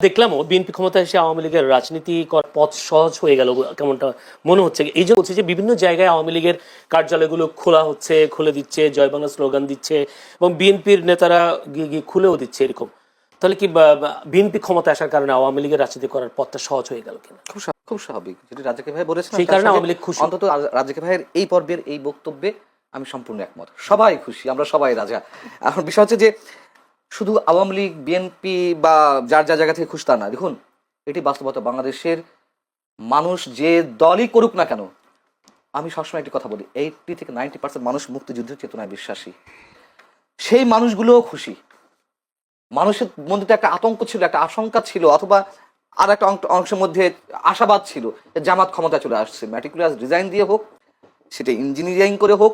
দেখলামও BNP ক্ষমতায় এসে আওয়ামী লীগের রাজনীতি করার পথ সহজ হয়ে গেল কেমনটা মনে হচ্ছে। এই যে বলছে যে বিভিন্ন জায়গায় আওয়ামী লীগের কার্যালয়গুলো খোলা হচ্ছে, খুলে দিচ্ছে, জয় বাংলা স্লোগান দিচ্ছে এবং বিএনপির নেতারা গিয়ে গিয়ে খুলেও দিচ্ছে এরকম। তাহলে কি বিএনপি ক্ষমতা আসার কারণে আওয়ামী লীগের রাজনীতি করার পথটা সহজ হয়ে গেল কিনা? খুব স্বাভাবিক, যেটি রাজাকে ভাই বলেছেন, সেই কারণে আওয়ামী লীগ খুশি। অন্তত রাজাকে ভাইয়ের এই পর্বের এই বক্তব্যে আমি সম্পূর্ণ একমত। সবাই খুশি, আমরা সবাই রাজা। এখন বিষয় হচ্ছে যে শুধু আওয়ামী লীগ, বিএনপি বা যার যা জায়গা থেকে খুশি তা না। দেখুন, এটি বাস্তবতা। বাংলাদেশের মানুষ যে দলই করুক না কেন, আমি সবসময় একটি কথা বলি, 80 থেকে 90% মানুষ মুক্তিযুদ্ধের চেতনায় বিশ্বাসী। সেই মানুষগুলোও খুশি। মানুষের মধ্যে তো একটা আতঙ্ক ছিল, একটা আশঙ্কা ছিল, অথবা আর একটা অংশের মধ্যে আশাবাদ ছিল জামাত ক্ষমতা চলে আসছে। ম্যাটিকুলাস ডিজাইন দিয়ে হোক, সেটা ইঞ্জিনিয়ারিং করে হোক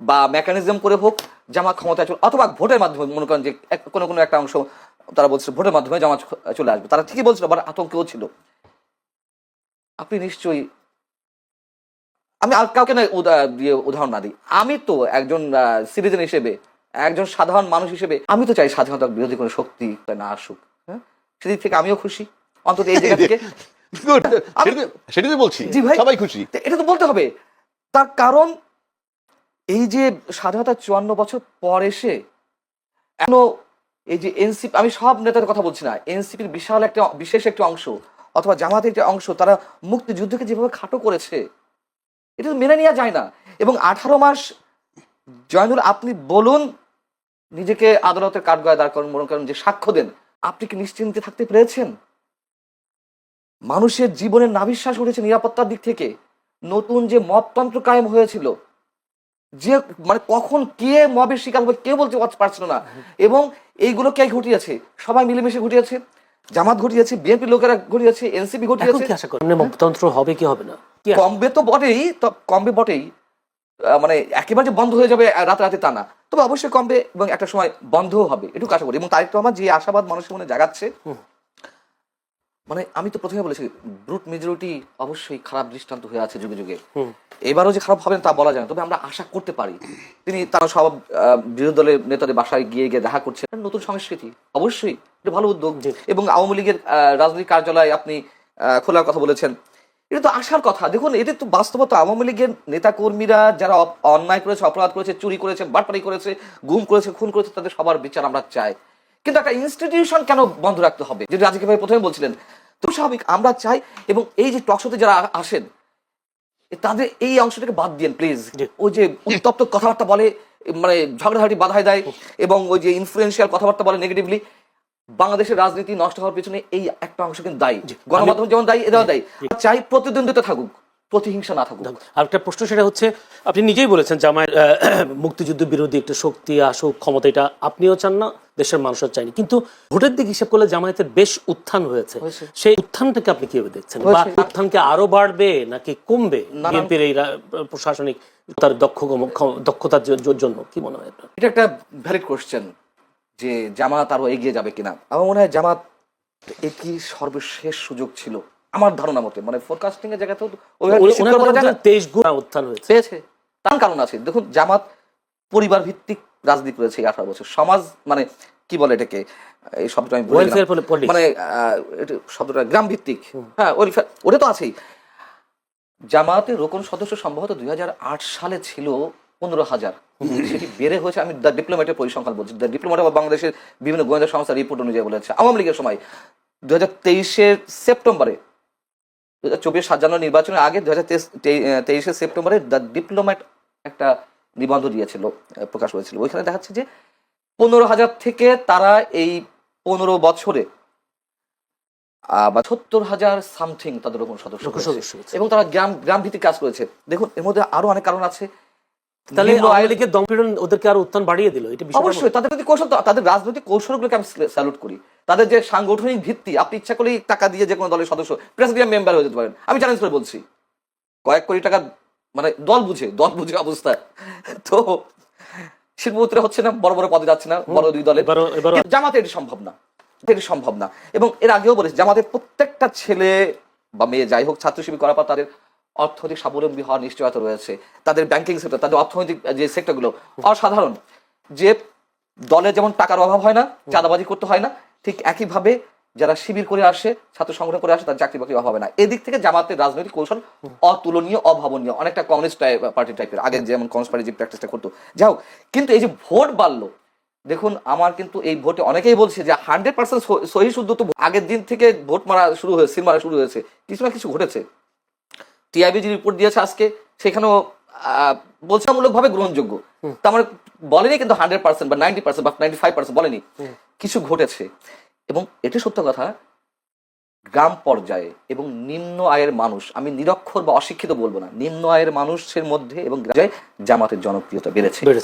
বা মেকানিজম করে হোক, জামাত ক্ষমতায় চলে, অথবা ভোটের মাধ্যমে, মনে করেন যে কোনো কোনো একটা অংশ তারা বলছে ভোটের মাধ্যমে জামাত চলে আসবে, তারা ঠিকই বলছিল, আবার আতঙ্কেও ছিল। আপনি নিশ্চয়ই, আমি আর কাউকে না দিয়ে উদাহরণ না দিই, আমি তো একজন সিটিজেন হিসেবে, একজন সাধারণ মানুষ হিসেবে আমি তো চাই স্বাধীনতার বিরোধী কোনো শক্তি না আসুক। হ্যাঁ, সেদিক থেকে আমিও খুশি, অন্তত এই জায়গা থেকে। সেটাই বলছি, জি ভাই, সবাই খুশি। এটা তো বলতে হবে। তার কারণ এই যে স্বাধীনতা 54 বছর পর এসে এখনো এই যে এনসিপি, আমি সব নেতাদের কথা বলছি না, এনসিপির বিশাল একটা বিশেষ একটা অংশ অথবা জামাতের একটা অংশ, তারা মুক্তিযুদ্ধকে যেভাবে খাটো করেছে, এটা তো মেনে নেওয়া যায় না। এবং 18 মাস, জয়নুল আপনি বলুন, নিজেকে আদালতের কাঠগড়ায় দাঁড় করেন, মনে করেন যে সাক্ষ্য দেন, আপনি কি নিশ্চিন্তে থাকতে পেরেছেন? মানুষের জীবনের নাভিশ্বাস উঠেছে নিরাপত্তার দিক থেকে। নতুন যে মবতন্ত্র কায়েম হয়েছিল, যে মানে কখন কে মবের শিকার হবে কেউ বলতে পারছিল না, এবং এইগুলো কে ঘটিয়েছে? সবাই মিলেমিশে ঘটিয়েছে। জামাত ঘটিয়েছে, বিএনপি লোকেরা ঘটিয়েছে, এনসিপি ঘটিয়েছে। কি আশা করেন মতন্ত্র হবে কি হবে না? কমবে তো বটেই, কমবে বটেই, মানে একেবারে যে বন্ধ হয়ে যাবে রাতে তা না, তবে অবশ্যই কমবে এবং একটা সময় বন্ধও হবে, এটুকু আশা করি। এবং তারেক রহমান যে আশাবাদ মানুষের মনে জাগাচ্ছে, মানে আমি তো প্রথমে বলেছি, ব্রুট মেজরিটি অবশ্যই খারাপ দৃষ্টান্ত হয়ে আছে যুগে যুগে। এবারও যে খারাপ হবে তা বলা যায় না, তবে আমরা আশা করতে পারি। তিনি তার সব বিরোধী দলের নেতাদের বাসায় গিয়ে গিয়ে দেখা করছেন, নতুন সংস্কৃতি, অবশ্যই এটা ভালো উদ্যোগ। এবং আওয়ামী লীগের রাজনৈতিক কার্যালয় আপনি খোলার কথা বলেছেন, এটা তো আসার কথা। দেখুন, এটা তো বাস্তবতা। আওয়ামী লীগের নেতা কর্মীরা যারা অন্যায় করেছে, অপরাধ করেছে, চুরি করেছে, বাটপারি করেছে, গুম করেছে, খুন করেছে, তাদের সবার বিচার আমরা চাই। কিন্তু একটা ইনস্টিটিউশন কেন বন্ধ রাখতে হবে, যেটা রাজীব ভাই প্রথমে বলছিলেন? তো স্বাভাবিক আমরা চাই। এবং এই যে টকশোতে যারা আসেন, তাদের এই অংশটাকে বাদ দিন প্লিজ। ওই যে উত্তপ্ত কথাবার্তা বলে, মানে ঝগড়াঝাটি বাধায় দেয়, এবং ওই যে ইনফ্লুয়েন্সিয়াল কথাবার্তা বলে নেগেটিভলি, বাংলাদেশের রাজনীতি নষ্ট হওয়ার পিছনে এই একটা অংশ কিন্তু দায়ী। গণমাধ্যম যেমন দায়ী, এরাও দায়ী। চাই প্রতিদ্বন্দ্বিতা থাকুক, প্রতিহিংসা না থাকুক। আর একটা প্রশ্ন, সেটা হচ্ছে, আপনি নিজেই বলেছেন জামায়াত মুক্তিযুদ্ধ বিরোধী একটা শক্তি আসুক ক্ষমতা, এটা আপনিও চান না, দেশের মানুষও চায়নি, কিন্তু ভোটের দিক হিসাব করলে জামায়াতের বেশ উত্থান হয়েছে। সেই উত্থানটাকে আপনি কিভাবে দেখছেন? বা উত্থানকে আরো বাড়বে নাকি কমবে বিএনপির এই প্রশাসনিক তার দক্ষতার জন্য? কি মনে হয়? এটা একটা ভ্যালিড কোশ্চেন যে জামাত আরো এগিয়ে যাবে কিনা। আমার মনে হয় জামাত এটি সর্বশেষ সুযোগ ছিল আমার ধারণা মতে, মানে ফোরকাস্টিং এর জায়গাতেও 23 গুণ উত্থান হয়েছে। তার কারণ আছে। দেখুন, জামাত পরিবার ভিত্তিক রাজনীতি করেছে 18 বছর। সমাজ মানে কি বলে এটাকে, এই শব্দটা আমি মানে শব্দটা গ্রাম ভিত্তিক, হ্যাঁ, ওটা তো আছেই। জামাতের রোকন সদস্য সম্ভবত 2008 সালে ছিল 15,000, সেটি বেড়ে হয়েছে, আমি দ্য ডিপ্লোম্যাটের পরিসংখ্যান বলছি, দ্য ডিপ্লোম্যাট বা বাংলাদেশের বিভিন্ন গোয়েন্দা সংস্থার রিপোর্ট অনুযায়ী বলেছে। আওয়ামী লীগের সময় 2023 সেপ্টেম্বরে, 2024 সাজানোর নির্বাচনের আগে 2023 সেপ্টেম্বরে দ্য ডিপ্লোম্যাট একটা নিবন্ধ দিয়েছিল, প্রকাশ হয়েছিল। ওইখানে দেখাচ্ছে যে 15,000 থেকে তারা এই 15 বছরে বা 70,000 সামথিং তাদের কোন সদস্য, এবং তারা গ্রাম ভিত্তিক কাজ করেছে। দেখুন, এর মধ্যে আরো অনেক কারণ আছে। তাহলে আওয়ামী লীগের দমপীড়ন ওদেরকে আরো উত্থান বাড়িয়ে দিল। এটা অবশ্যই তাদের যদি কৌশল, তাদের রাজনৈতিক কৌশলগুলোকে আমি স্যালুট করি। তাদের যে সাংগঠনিক ভিত্তি, আপনি ইচ্ছা করলেই টাকা দিয়ে যে কোনো দলের সদস্য, প্রেসিডিয়াম মেম্বার হয়ে যেতে পারেন। আমি চ্যালেঞ্জ করে বলছি, কয়েক কোটি টাকা, মানে দল বুঝে অবস্থা। তো শিল্পপতিরা হচ্ছে না, বড় বড় পদে যাচ্ছে না বড় দুই দলে। জামাতে এটি সম্ভব না, এটি সম্ভব না। এবং এর আগেও বলেছি, জামাতের প্রত্যেকটা ছেলে বা মেয়ে, যাই হোক, ছাত্র শিবির করার পর তাদের অর্থনৈতিক স্বাবলম্বী হওয়ার নিশ্চয়তা রয়েছে। তাদের ব্যাংকিং সেক্টর, তাদের অর্থনৈতিক যে সেক্টরগুলো অসাধারণ। যে দলের যেমন টাকার অভাব হয় না, চাঁদাবাজি করতে হয় না, ঠিক একইভাবে যারা শিবির করে আসে, ছাত্র সংগঠন করে আসে, তার চাকরি বাকরি হবে না। এদিক থেকে জামাতের রাজনৈতিক কৌশল অতুলনীয়, অভাবনীয়, অনেকটা কমিউনিস্ট পার্টি টাইপের, আগে যেমন কমিউনিস্ট পার্টি যে প্র্যাকটিসটা করতো। যাই হোক, কিন্তু এই যে ভোট বাড়লো, দেখুন আমার কিন্তু এই ভোটে অনেকেই বলছে যে 100% সহি শুদ্ধ তো আগের দিন থেকে ভোট মারা শুরু হয়েছে, সিল মারা শুরু হয়েছে, কিছু না কিছু ঘটেছে। টিআইবি যে রিপোর্ট দিয়েছে আজকে, সেখানেও বলছামূলক ভাবে গ্রহণযোগ্য, তার মানে বলেনি কিন্তু 100% বা 90% বা 95% বলেনি, কিছু ঘটেছে। এবং এটা সত্য কথা, গ্রাম পর্যায়ে এবং নিম্ন আয়ের মানুষ, আমি নিরক্ষর বা অশিক্ষিত বলবো না, নিম্ন আয়ের মানুষের মধ্যে এবং জামাতের জনপ্রিয়তা বেড়েছে।